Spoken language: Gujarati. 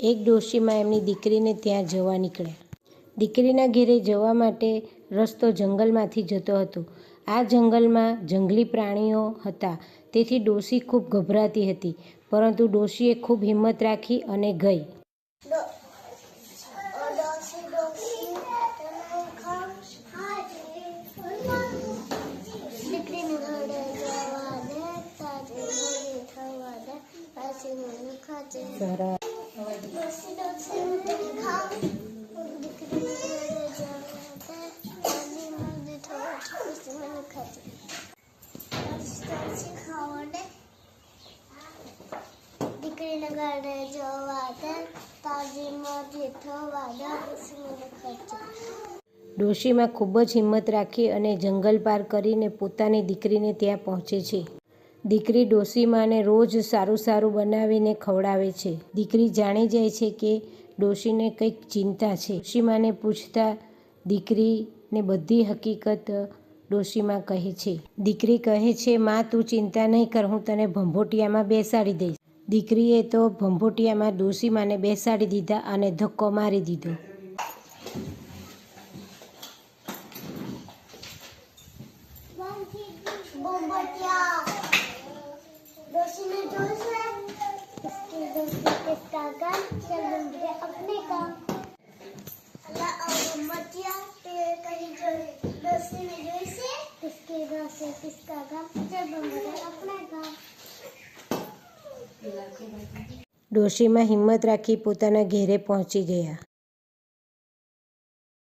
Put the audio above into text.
એક ડોશીમાં એમની દીકરીને ત્યાં જવા નીકળ્યા. દીકરીના ઘેરે જવા માટે રસ્તો જંગલમાંથી જતો હતો. આ જંગલમાં જંગલી પ્રાણીઓ હતા, તેથી ડોશી ખૂબ ગભરાતી હતી. પરંતુ ડોશીએ ખૂબ હિંમત રાખી અને ગઈ. દીકરીને ઘરે જવા દે, તાજીમાંથી થવા દે, પછી મને ખર્ચે. ડોશીમાં ખૂબ જ હિંમત રાખી અને જંગલ પાર કરીને પોતાની દીકરીને ત્યાં પહોંચે છે. દીકરી ડોશીમાને રોજ સારું સારું બનાવીને ખવડાવે છે. દીકરી જાણી જાય છે કે ડોશીને કંઈક ચિંતા છે. ડોશીમાને પૂછતા દીકરીને બધી હકીકત ડોશીમા કહે છે. દીકરી કહે છે, માં તું ચિંતા નહીં કર, હું તને ભંભોટિયામાં બેસાડી દઈશ. દીકરીએ તો ભંભોટિયામાં ડોશીમાને બેસાડી દીધા અને ધક્કો મારી દીધો. डोशी ने जोश है, इसकी दोस्ती किसका काम, चल बंदरे अपने काम. अल्लाह और मतिया तेरे कहीं जो डोशी ने जोश है, इसकी दोस्ती किसका काम, चल बंदरे अपने काम. ડોશીમાં હિંમત રાખી પોતાના ઘેરે પહોંચી ગયા.